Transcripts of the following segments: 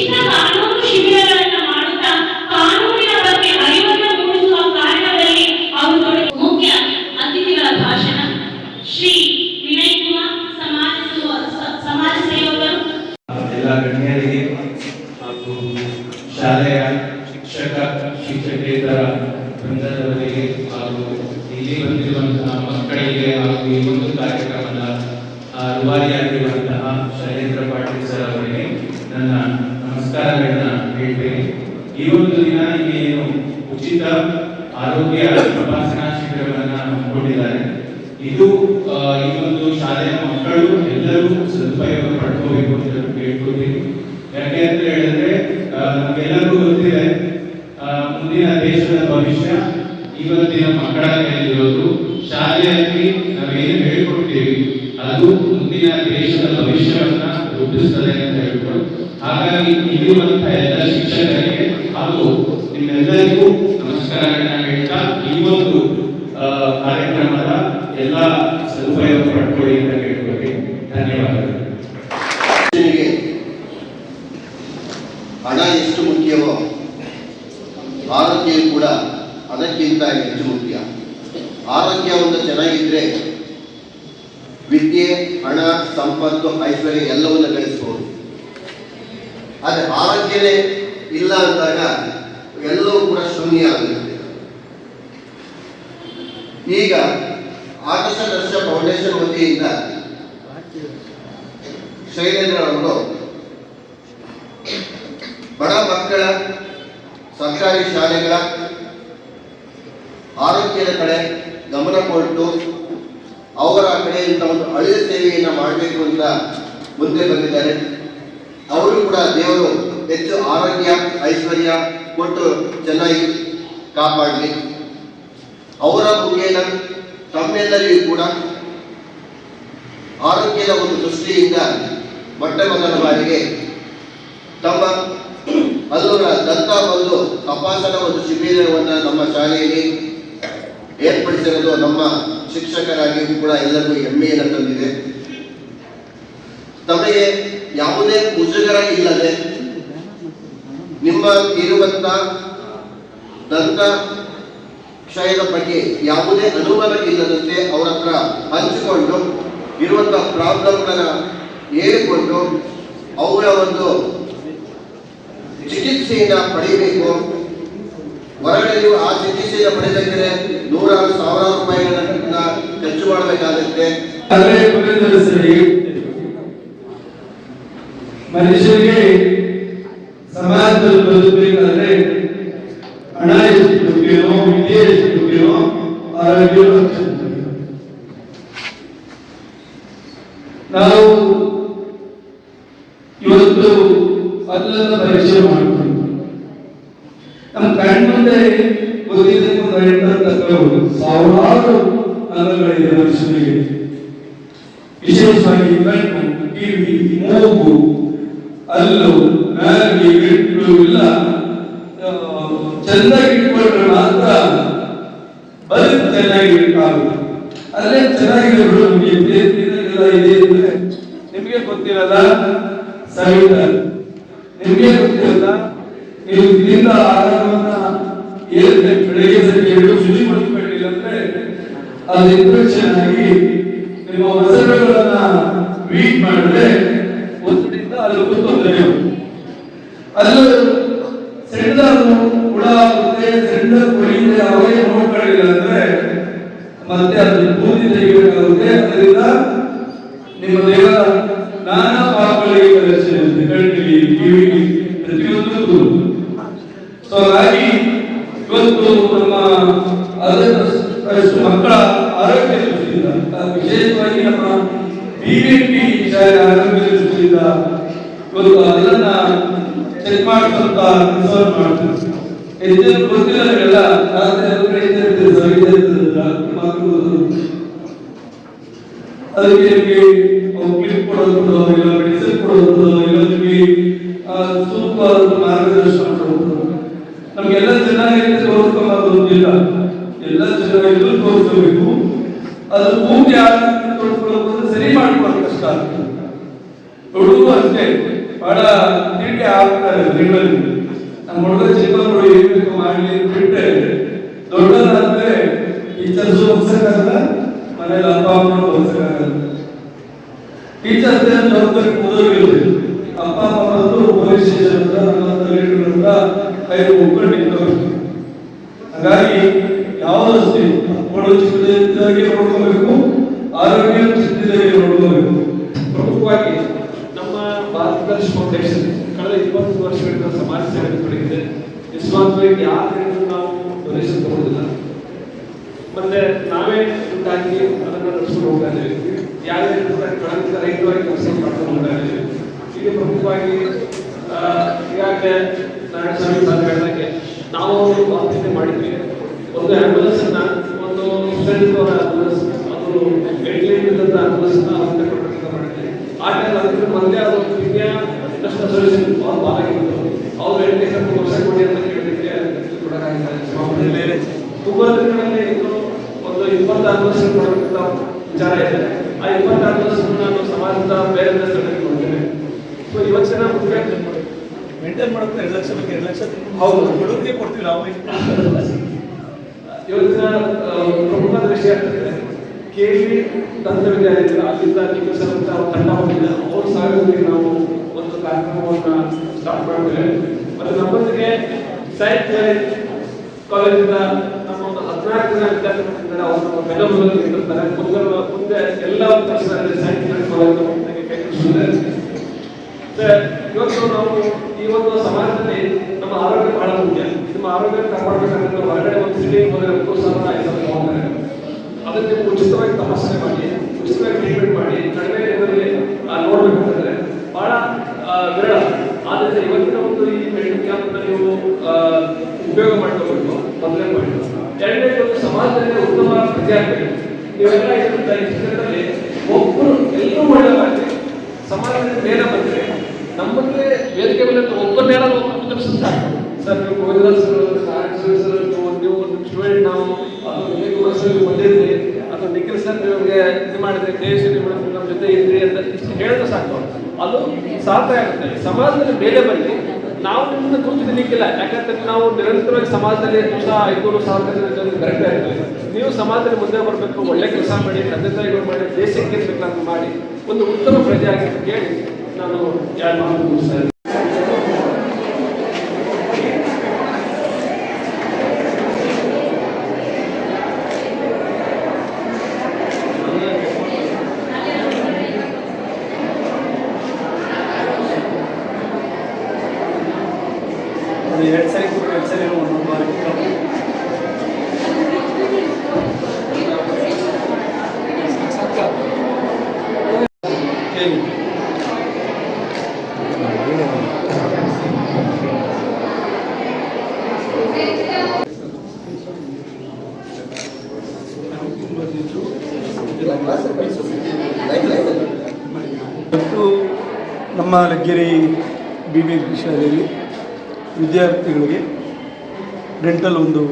ಉಚಿತ ಕಾನೂನು ಶಿಬಿರಗಳನ್ನು ಮಾಡುತ್ತಾ ಕಾನೂನಿನ ಬಗ್ಗೆ ಅರಿವನ್ನು ಮೂಡಿಸುವ ಕಾರ್ಯದಲ್ಲಿ ಅವರು ಮುಖ್ಯ ಅತಿಥಿಗಳ ಭಾಷಣ ಶ್ರೀ ವಿನಯ್ ಕುಮಾರ್ ಸಮಾಜ ಸೇವಕರು, ಎಲ್ಲ ಗಣ್ಯರಿಗೆ ಹಾಗೂ ಶಾಲೆಯ ಶಿಕ್ಷಕ ಶಿಕ್ಷಕೇತರ ವೃಂದದವರಿಗೆ ಹಾಗೂ ಇಲ್ಲಿ ಬಂದಿರುವಂತಹ ಮಕ್ಕಳಿಗೆ ಹಾಗೂ ಈ ಒಂದು ಕಾರ್ಯಕ್ರಮದ ರೂವಾರಿಯಾಗಿರುವಂತಹ ಶೈಲೇಂದ್ರ ಪಾಟೀಲ್ ಸರ್ ಅವರಿಗೆ ನನ್ನ ನಮಸ್ಕಾರಗಳನ್ನ ಹೇಳ್ತೇನೆ. ಈ ಒಂದು ದಿನ ಇಲ್ಲಿ ಏನು ಉಚಿತ ಆರೋಗ್ಯ ತಪಾಸಣಾ ಶಿಬಿರವನ್ನ ಹಮ್ಮಿಕೊಂಡಿದ್ದಾರೆ. ಇದು ಈ ಒಂದು ಶಾಲೆಯ ಮಕ್ಕಳು ಎಲ್ಲರೂ ಸದುಪಯೋಗ ಪಡ್ಕೋಬೇಕು ಅಂತ ಕೇಳ್ಕೊಳ್ತೀನಿ. ಯಾಕೆ ಅಂತ ಹೇಳಿದ್ರೆ ನಮಗೆಲ್ಲರಿಗೂ ಗೊತ್ತಿದೆ, ಮುಂದಿನ ದೇಶದ ಭವಿಷ್ಯ ಇವತ್ತಿನ ಮಕ್ಕಳ ಕೈಲಿರೋದು. ಶಾಲೆಯಲ್ಲಿ ನಾವೇನು ಹೇಳ್ಕೊಡ್ತೀವಿ ಅದು ಮುಂದಿನ ದೇಶದ ಭವಿಷ್ಯವನ್ನ ರೂಪಿಸ್ತದೆ ಅಂತ ಹೇಳ್ಕೊಂಡು, ಹಾಗಾಗಿ ಇಲ್ಲಿರುವಂತಹ ಎಲ್ಲ ಶಿಕ್ಷಕರಿಗೆ ಹಾಗೂ ನಿಮ್ಮೆಲ್ಲರಿಗೂ ನಮಸ್ಕಾರಗಳನ್ನ ಹೇಳ್ತಾ ಈ ಒಂದು ಕಾರ್ಯಕ್ರಮದ ಎಲ್ಲ ಸದುಪಯೋಗ ಪಡ್ಕೊಳ್ಳಿ ಅಂತ ಕೇಳ್ಕೊಳ್ತೀನಿ. ಧನ್ಯವಾದಗಳು. ಹಣ ಎಷ್ಟು ಮುಖ್ಯವೋ ಆರೋಗ್ಯ ಕೂಡ ಅದಕ್ಕಿಂತ ಹೆಚ್ಚು ಮುಖ್ಯ. ಆರೋಗ್ಯ ಒಂದು ಚೆನ್ನಾಗಿದ್ರೆ ವಿದ್ಯೆ, ಹಣ, ಸಂಪತ್ತು, ಐಶ್ವರ್ಯ ಎಲ್ಲವನ್ನ ಗಳಿಸಬಹುದು. ಆದರೆ ಆರೋಗ್ಯನೇ ಇಲ್ಲ ಅಂದಾಗ ಎಲ್ಲವೂ ಕೂಡ ಶೂನ್ಯ ಆಗುತ್ತೆ. ಈಗ ಆದರ್ಶ ಫೌಂಡೇಶನ್ ವತಿಯಿಂದ ಶೈಲೇಂದ್ರ ಅವರು ಬಡ ಮಕ್ಕಳ ಸರ್ಕಾರಿ ಶಾಲೆಗಳ ಆರೋಗ್ಯದ ಕಡೆ ಗಮನ ಕೊಟ್ಟು ಅವರ ಕಡೆಯಿಂದ ಒಂದು ಅಳಿದ ಸೇವೆಯನ್ನು ಮಾಡಬೇಕು ಅಂತ ಮುಂದೆ ಬಂದಿದ್ದಾರೆ. ಅವರು ಕೂಡ ದೇವರು ಹೆಚ್ಚು ಆರೋಗ್ಯ ಐಶ್ವರ್ಯ ಕೊಟ್ಟು ಚೆನ್ನಾಗಿ ಕಾಪಾಡಲಿ. ಅವರ ಮುಖೇನ ತಮ್ಮೆಲ್ಲರಿಗೂ ಕೂಡ ಆರೋಗ್ಯದ ಒಂದು ದೃಷ್ಟಿಯಿಂದ ಮೊಟ್ಟ ಮೊದಲ ಬಾರಿಗೆ ತಮ್ಮ ಅಲ್ಲೂರ ದಂತ ಒಂದು ತಪಾಸಣಾ ಒಂದು ಶಿಬಿರವನ್ನು ನಮ್ಮ ಶಾಲೆಯಲ್ಲಿ ಏರ್ಪಡಿಸಿರೋದು ನಮ್ಮ ಶಿಕ್ಷಕರಾಗಿ ಕೂಡ ಎಲ್ಲರಿಗೂ ಹೆಮ್ಮೆಯನ್ನು ತಂದಿದೆ. ತಮಗೆ ಯಾವುದೇ ಮುಜುಗರ ಇಲ್ಲದೆ ನಿಮ್ಮ ಇರುವಂತ ದಂತ ಕ್ಷಯದ ಬಗ್ಗೆ ಯಾವುದೇ ಅನುಮಾನ ಇಲ್ಲದಂತೆ ಅವರ ಹತ್ರ ಹಂಚಿಕೊಂಡು ಇರುವಂತಹ ಪ್ರಾಬ್ಲಮ್ಗಳನ್ನ ಹೇಳಿಕೊಂಡು ಅವುಗಳ ಒಂದು ಚಿಕಿತ್ಸೆಯನ್ನು ಪಡೆಯಬೇಕು. ಹೊರಗಡೆ ನೀವು ಆ ಚಿಕಿತ್ಸೆಯನ್ನು ಪಡೆದರೆ ನೂರಾರು ಸಾವಿರಾರು ರೂಪಾಯಿಗಳನ್ನ ಖರ್ಚು ಮಾಡಬೇಕಾಗುತ್ತೆ. ಮನುಷ್ಯರಿಗೆ ಸಮಾಜದಲ್ಲಿ ಬದುಕಬೇಕಾದ್ರೆ ಹಣ ಎಷ್ಟು ಮುಖ್ಯವೋ, ವಿದ್ಯೆ ಎಷ್ಟು ಮುಖ್ಯವೋ, ಆರೋಗ್ಯ ನಾವು ಇವತ್ತು ಅಲ್ಲದ ಪರೀಕ್ಷೆ ಮಾಡ್ತೀವಿ. ನಮ್ಮ ಕಣ್ಮುಂದೆ ಗೊತ್ತಿದ್ದಕ್ಕೆ ಒಂದು 8 ತಕ್ಕಬಹುದು ಸಾವಿರಾರು ಅಂಗಗಳಿದೆ ಮನುಷ್ಯನಿಗೆ. ವಿಶೇಷವಾಗಿ ಕಣ್ಣು, ಕಿವಿ, ಮೂಗು, ಅಲ್ಲು, ನಾಲಿಗೆ, ಗಂಟಲು ಎಲ್ಲ ಚೆನ್ನಾಗಿ ಇಟ್ಕೊಂಡ್ರೆ ಮಾತ್ರ ಬದುಕು ಚೆನ್ನಾಗಿರ್ಬೇಕಾಗುತ್ತೆ. ಅಲ್ಲೇ ಚೆನ್ನಾಗಿರೋ ಇದೆ ಅಂದ್ರೆ ನಿಮ್ಗೆ ಗೊತ್ತಿರಲ್ಲ, ಸಹಿತ ನಿಮ್ಗೆ ಗೊತ್ತಿರಲ್ಲ. ನೀವು ಇದರಿಂದ ಆಹಾರವನ್ನ ಬೆಳಗ್ಗೆ ಸಂಜೆ ಶುಚಿ ಮಾಡಿಕೊಂಡಿಲ್ಲ ಅಂದ್ರೆ ಅದು ಇನ್ಫೆಕ್ಷನ್ ಆಗಿ ನಿಮ್ಮ ಮಸರುಗಳನ್ನ ವೀಕ್ ಮಾಡಿದ್ರೆ ಒಂದರಿಂದ ಅಲ್ಲಿ ತೊಂದರೆ. ಅಲ್ಲೂ ಸೆಂಡ ಹುಳ ಆಗುತ್ತೆ, ಸೆಂಡ ಕೊಳಿದ್ರೆ ಅವರೇ ನೋಡ್ಕೊಳ್ಳಿಲ್ಲ ಅಂದ್ರೆ ಮತ್ತೆ ಅದು ಬೂದಿ ತೆಗಿಬೇಕಾಗುತ್ತೆ. ಅದರಿಂದ ನಿಮ್ಮ ದೇಹ ನಾನಾ ಪಾಪಗಳಿಗೆ ಕಲಿಸಿರುತ್ತೆ, ಕಣ್ಣಿಗೆ, ಕಿವಿಗೆ, ಪ್ರತಿಯೊಂದಕ್ಕೂ. ಸೊ ಹಾಗಾಗಿ ಇವತ್ತು ನಮ್ಮ ಅದಷ್ಟು ಮಕ್ಕಳ ಆರೋಗ್ಯ ದೃಷ್ಟಿಯಿಂದ, ವಿಶೇಷವಾಗಿ ನಮ್ಮ BVP ಶಾಲೆ ಆರೋಗ್ಯ ದೃಷ್ಟಿಯಿಂದ ಇವತ್ತು ಅದನ್ನ ಚೆಕ್ ಮಾಡಿಸುವಂತ ಕೆಲಸವನ್ನು ಮಾಡ್ತೀವಿ. ಹೆಚ್ಚಿನ ಗೊತ್ತಿಲ್ಲ ಅದಕ್ಕೆ ನಿಮಗೆ ಕ್ಲಿಪ್ ಕೊಡೋದು, ಇಲ್ಲ ಮೆಡಿಸಿನ್ ಕೊಡೋದು, ಇಲ್ಲ ನಿಮಗೆ ಸೂಕ್ತವಾದ ಮಾರ್ಗದರ್ಶನ ಕೊಡೋದು. ನಮ್ಗೆಲ್ಲ ಚೆನ್ನಾಗಿ ತೋರಿಸ್ಕೊಳ್ಳೋದು ಇಲ್ಲ, ಎಲ್ಲ ಚೆನ್ನಾಗಿ ತೋರಿಸ್ಕೋಬೇಕು. ಅದು ಪೂರ್ತಿ ಆರೋಗ್ಯ ತೋರಿಸ್ಕೊಳ್ಳೋದು ಸರಿ ಮಾಡ್ಕೊಳ್ಳೋದು ಕಷ್ಟ ಆಗ್ತದೆ. ಹುಡುಗರು ಅಷ್ಟೇ ಬಹಳ ತಿಂಡಿ ಆಗ್ತಾರೆ ತಿಂಗಳಲ್ಲಿ. ನಮ್ಮ ಹುಡುಗ ಚಿಕ್ಕವರು ಏನ್ ಬೇಕು ಮಾಡಲಿ ಬಿಟ್ಟರೆ ದೊಡ್ಡದಾದ್ರೆ ಟೀಚರ್ಸ್ ಹೋಗ್ಸಕ್ಕಾಗಲ್ಲ, ಮನೇಲಿ ಅಪ್ಪ ಅಮ್ಮ ಹೋಗ್ಸಕ್ಕಾಗಲ್ಲ. ಟೀಚರ್ಸ್ ಜವಾಬ್ದಾರಿ ಓದೋರಿರುತ್ತೆ. ಅಪ್ಪ ಅಮ್ಮನದ್ದು ಪೊಲೀಸ್ ಸ್ಟೇಷನ್ ಹತ್ರ ಕೈ ಮುಗ್ಕೊಂಡು ನಿಂತವರು. ಹಾಗಾಗಿ ಯಾವುದಷ್ಟೇ ಮಕ್ಕಳು ಚಿಕ್ಕದಾಗಿ ನೋಡ್ಕೋಬೇಕು, ಆರೋಗ್ಯ ಚಿಕ್ಕದಾಗಿ ನೋಡ್ಕೋಬೇಕು. ಪ್ರಮುಖವಾಗಿ ನಮ್ಮ ಭಾರತದರ್ಶಿ ಫೌಂಡೇಶನ್ ಕಳೆದ 20 ವರ್ಷಗಳಿಂದ ಸಮಾಜ ಸೇವೆ ತೊಡಗಿದೆ. ನಿಸ್ವಾರ್ಥವಾಗಿ ಯಾರಿಂದ ನಾವು ಡೊನೇಷನ್ ತಗೊಳ್ಳೋದಿಲ್ಲ, ಮತ್ತೆ ನಾವೇ ದುಡ್ಡಾಕಿ ಅದನ್ನು ನಡೆಸ್ಕೊಂಡು ಹೋಗ್ತಾ ಇದ್ದೀವಿ. ಯಾವುದೇ ಕಳಂಕ ರಹಿತವಾಗಿ ಕೆಲಸ ಮಾಡ್ಕೊಂಡು ಹೋಗ್ತಾ ಇದ್ದೀವಿ. ಈಗ ಪ್ರಮುಖವಾಗಿ ಈಗಾಗಲೇ ನಾರಾಯಣಸ್ವಾಮಿ ಸರ್ ಹೇಳಿದಾಗೆ ನಾವು ಆಲೋಚನೆ ಮಾಡಿದ್ವಿ. ಒಂದು ಆಂಬ್ಯುಲೆನ್ಸ್ ಅನ್ನ, ಒಂದು ಸುಸೈಡಿದವರ ಆಂಬ್ಯುಲೆನ್ಸ್, ಅದು ವೆಂಟಿಲೇಟರ್ ಇಲ್ಲದ ಆಂಬ್ಯುಲೆನ್ಸ್ ಮಾಡಿದ್ವಿ. ಆ ಟೈಮ್ ಅದಕ್ಕೆ ಮೊದಲೇ ಅದು ಇಂಡಿಯಾ ಇಂಟರ್ನ್ಯಾಷನಲ್ ಸೊಲ್ಯೂಷನ್ ಅವ್ರು ಬಾಲಾಗಿತ್ತು. ಅವ್ರು ವೆಂಟಿಲೇಟರ್ ವರ್ಷ ಕೊಡಿ ಅಂತ ಕೇಳಲಿಕ್ಕೆ ಕೊಡೋಕ್ಕಾಗಿಲ್ಲ. ತುಂಬಾ ದಿನಗಳಲ್ಲಿ ಇನ್ನು ಒಂದು 20 ಆಂಬ್ಯುಲೆನ್ಸ್ ಕೊಡಬೇಕಂತ ವಿಚಾರ ಇದೆ. ಆ 20 ಆಂಬ್ಯುಲೆನ್ಸ್ ನಾನು ಸಮಾಜದ ಬೇರೆ ಸ್ಥಳಕ್ಕೆ ಕೊಡ್ತೇನೆ. ಸೊ ಇವತ್ತಿನ ಮೇಂಟೈನ್ ಮಾಡೋದು 2 ಲಕ್ಷ ಬಗ್ಗೆ 2 ಲಕ್ಷ ಹೌದು ಹುಡುಗರಿಗೆ ಕೊಡ್ತೀವಿ ನಾವು. ಇವತ್ತಿನ ಪ್ರಮುಖ ವಿಷಯ ಆಗ್ತದೆ ಕೇಳಿ ದಂತ ವಿದ್ಯಾಲಯಗಳು ಅಲ್ಲಿಂದ ಕೆಲಸ ತಂಡ ಹೋಗಿಲ್ಲ. ಅವ್ರ ಸಹಯೋಗದಲ್ಲಿ ನಾವು ಒಂದು ಕಾರ್ಯಕ್ರಮವನ್ನು ಸ್ಟಾರ್ಟ್ ಮಾಡಿದ್ದೇವೆ. ಮತ್ತು ನಮ್ಮೊಂದಿಗೆ ಸಾಹಿತ್ಯ ಕಾಲೇಜಿಂದ ನಮ್ಮ ಒಂದು 14 ಜನ ವಿದ್ಯಾರ್ಥಿಗಳಿಂದ ಅವರು ಬೆಂಗಳೂರಲ್ಲಿ ಇರ್ತಾರೆ. ಮುಂದೆ ಎಲ್ಲ ಕೆಲಸಗಳಲ್ಲಿ ಸಾಹಿತ್ಯ ಕಾಲೇಜು ಕೈ ಇವತ್ತು ನಾವು ಈ ಒಂದು ಸಮಾಜದಲ್ಲಿ ನಮ್ಮ ಆರೋಗ್ಯ ಬಹಳ ಮುಖ್ಯ. ನಿಮ್ಮ ಆರೋಗ್ಯ ಕಾಪಾಡಬೇಕಂದ್ರೆ ಹೊರಗಡೆ ಒಂದು ಸಿಟಿ ಹೋದರೆ 3,000 5,000 ಅದಕ್ಕೆ ಉಚಿತವಾಗಿ ತಪಾಸಣೆ ಮಾಡಿ, ಉಚಿತವಾಗಿ ಟ್ರೀಟ್ಮೆಂಟ್ ಮಾಡಿ, ಕಡಿಮೆ ಇದರಲ್ಲಿ ನೋಡ್ಬೇಕಂತಂದ್ರೆ ಬಹಳ ವಿರಳ. ಆದ್ರೆ ಇವತ್ತಿನ ಒಂದು ಈ ಮೆಡಿಕಲ್ ಕ್ಯಾಂಪ್ ನೀವು ಉಪಯೋಗ ಮಾಡ್ಕೋಬೇಕು. ಮೊದಲನೇ ಪಾಯಿಂಟ್. ಎರಡನೇ ಒಂದು ಸಮಾಜದಲ್ಲಿ ಉತ್ತಮ ವಿದ್ಯಾರ್ಥಿಗಳು ನೀವೆಲ್ಲ ಇದರಲ್ಲಿ ಒಬ್ಬರು ಎಲ್ಲರೂ ಒಳ್ಳೆಯದಾಗಲಿ ಸಮಾಜದಲ್ಲಿ ಬೇರೆ ಬಂದರೆ ನಮ್ಮಲ್ಲಿ ವೇದಿಕೆ ಮೇಲೆ ಒಬ್ಬರನ್ನೇನಾದ್ರು ಒಬ್ಬರು ಸಾಕು. ಸರ್ ನೀವು ಗೋವಿಂದರಾಜ್ ಸರ್ ನೀವು ಸ್ಟೂಡೆಂಟ್, ನಾವು ಅದು ವಿವೇಕುಮಾರ್ ಸರ್ ಬಂದಿದ್ರಿ, ಅಥವಾ ನಿಖಿಲ್ ಸರ್ ನಿಮಗೆ ಇದು ಮಾಡಿದ್ರೆ, ದೇಶ ನಮ್ಮ ಜೊತೆ ಇದ್ರಿ ಅಂತ ಇಷ್ಟು ಹೇಳಿದ್ರೆ ಸಾಕು, ಅದು ಸಾರ್ಥಕ ಆಗುತ್ತೆ. ಸಮಾಜದಲ್ಲಿ ಮೇಲೆ ಬನ್ನಿ, ನಾವು ನಿಮ್ಮನ್ನು ಗುರುತಿಸಲಿಕ್ಕಿಲ್ಲ. ಯಾಕಂದ್ರೆ ನಾವು ನಿರಂತರವಾಗಿ ಸಮಾಜದಲ್ಲಿ 500,000 ಕರೆಕ್ಟ್ ಇರ್ತೇವೆ. ನೀವು ಸಮಾಜದಲ್ಲಿ ಮುಂದೆ ಬರಬೇಕು, ಒಳ್ಳೆ ಕೆಲಸ ಮಾಡಿ, ತಂದೆ ತಾಯಿಗಳು ಮಾಡಿ, ದೇಶಕ್ಕೆ ಬೇಕಾದ್ರೆ ಮಾಡಿ, ಒಂದು ಉತ್ತಮ ಪ್ರಜೆ ಆಗಿ ಕೇಳಿ ನಾನು ಯಾರು ಮಾತು ಮುಗಿಸ್ತಾ ಇದ್ದೀನಿ. ಮತ್ತು ನಮ್ಮ ಲಗ್ಗೆರೆ BB ಶಾಲೆಯಲ್ಲಿ ವಿದ್ಯಾರ್ಥಿಗಳಿಗೆ ಡೆಂಟಲ್ ಒಂದು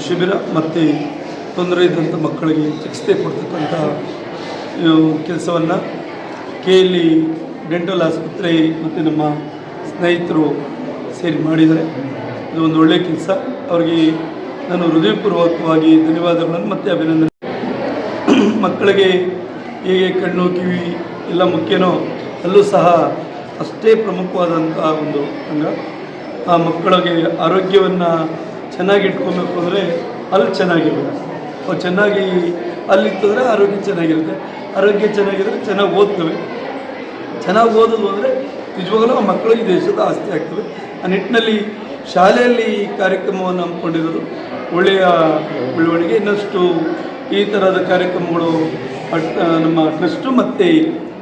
ಶಿಬಿರ ಮತ್ತು ತೊಂದರೆ ಇದ್ದಂಥ ಮಕ್ಕಳಿಗೆ ಚಿಕಿತ್ಸೆ ಕೊಡ್ತಕ್ಕಂಥ ಕೆಲಸವನ್ನು KLE ಡೆಂಟಲ್ ಆಸ್ಪತ್ರೆ ಮತ್ತು ನಮ್ಮ ಸ್ನೇಹಿತರು ಸೇರಿ ಮಾಡಿದ್ದಾರೆ. ಇದು ಒಂದು ಒಳ್ಳೆಯ ಕೆಲಸ. ಅವರಿಗೆ ನಾನು ಹೃದಯಪೂರ್ವಕವಾಗಿ ಧನ್ಯವಾದಗಳನ್ನು ಮತ್ತು ಅಭಿನಂದನೆ. ಮಕ್ಕಳಿಗೆ ಹೇಗೆ ಕಣ್ಣು ಕಿವಿ ಎಲ್ಲ ಮುಖ್ಯನೋ ಅಲ್ಲೂ ಸಹ ಅಷ್ಟೇ ಪ್ರಮುಖವಾದಂಥ ಒಂದು ಅಂಗ. ಆ ಮಕ್ಕಳಿಗೆ ಆರೋಗ್ಯವನ್ನು ಚೆನ್ನಾಗಿ ಇಟ್ಕೊಬೇಕು ಅಂದರೆ ಅಲ್ಲಿ ಚೆನ್ನಾಗಿರಬೇಕು. ಅವು ಚೆನ್ನಾಗಿ ಅಲ್ಲಿತ್ತಂದರೆ ಆರೋಗ್ಯ ಚೆನ್ನಾಗಿರುತ್ತೆ. ಆರೋಗ್ಯ ಚೆನ್ನಾಗಿದ್ದರೆ ಚೆನ್ನಾಗಿ ಓದ್ತವೆ. ಚೆನ್ನಾಗಿ ಓದೋದು ಅಂದರೆ ನಿಜವಾಗಲೂ ಆ ಮಕ್ಕಳಿಗೆ ದೇಶದ ಆಸ್ತಿ ಆಗ್ತವೆ. ಆ ನಿಟ್ಟಿನಲ್ಲಿ ಶಾಲೆಯಲ್ಲಿ ಈ ಕಾರ್ಯಕ್ರಮವನ್ನು ಹಮ್ಮಿಕೊಂಡಿರೋದು ಒಳ್ಳೆಯ ಬೆಳವಣಿಗೆ. ಇನ್ನಷ್ಟು ಈ ಥರದ ಕಾರ್ಯಕ್ರಮಗಳು ನಮ್ಮ ಟ್ರಸ್ಟು ಮತ್ತು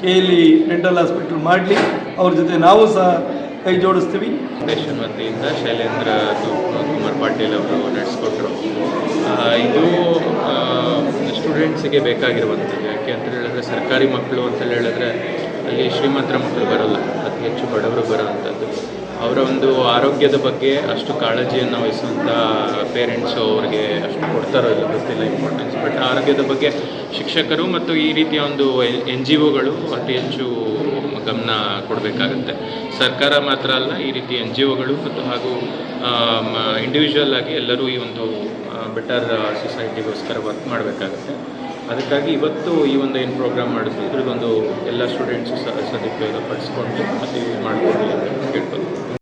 KLE ಡೆಂಟಲ್ ಹಾಸ್ಪಿಟಲ್ ಮಾಡಲಿ. ಅವ್ರ ಜೊತೆ ನಾವು ಸಹ ಕೈ ಜೋಡಿಸ್ತೀವಿ. ಫೌಂಡೇಶನ್ ವತಿಯಿಂದ ಶೈಲೇಂದ್ರ ಕುಮಾರ್ ಪಾಟೀಲ್ ಅವರು ನಡೆಸ್ಕೊಟ್ರು. ಇದು ಸ್ಟೂಡೆಂಟ್ಸಿಗೆ ಬೇಕಾಗಿರುವಂಥದ್ದು. ಯಾಕೆ ಅಂತ ಹೇಳಿದ್ರೆ ಸರ್ಕಾರಿ ಮಕ್ಕಳು ಅಂತ ಹೇಳಿದ್ರೆ ಅಲ್ಲಿ ಶ್ರೀಮಂತರ ಮಕ್ಕಳು ಬರೋಲ್ಲ, ಅತಿ ಹೆಚ್ಚು ಬಡವರು ಬರೋವಂಥದ್ದು. ಅವರ ಒಂದು ಆರೋಗ್ಯದ ಬಗ್ಗೆ ಅಷ್ಟು ಕಾಳಜಿಯನ್ನು ವಹಿಸುವಂಥ ಪೇರೆಂಟ್ಸು ಅವ್ರಿಗೆ ಅಷ್ಟು ಕೊಡ್ತಾರೋ ಇಲ್ಲ ಗೊತ್ತಿಲ್ಲ ಇಂಪಾರ್ಟೆನ್ಸ್. ಬಟ್ ಆರೋಗ್ಯದ ಬಗ್ಗೆ ಶಿಕ್ಷಕರು ಮತ್ತು ಈ ರೀತಿಯ ಒಂದು NGOಗಳು ಅತಿ ಹೆಚ್ಚು ಗಮನ ಕೊಡಬೇಕಾಗತ್ತೆ. ಸರ್ಕಾರ ಮಾತ್ರ ಅಲ್ಲ, ಈ ರೀತಿ NGOಗಳು ಮತ್ತು ಹಾಗೂ ಇಂಡಿವಿಜುವಲ್ ಆಗಿ ಎಲ್ಲರೂ ಈ ಒಂದು ಬೆಟರ್ ಸೊಸೈಟಿಗೋಸ್ಕರ ವರ್ಕ್ ಮಾಡಬೇಕಾಗತ್ತೆ. ಅದಕ್ಕಾಗಿ ಇವತ್ತು ಈ ಒಂದು ಏನು ಪ್ರೋಗ್ರಾಮ್ ಮಾಡಿದ್ವಿ ಇದ್ರದ್ದೊಂದು ಎಲ್ಲ ಸ್ಟೂಡೆಂಟ್ಸು ಸದುಪಯೋಗ ಪಡಿಸ್ಕೊಂಡು ಮತ್ತು ಯೂಸ್ ಮಾಡ್ಕೊಳ್ಳಿ ಅಂತ ಕೇಳ್ಬೋದು.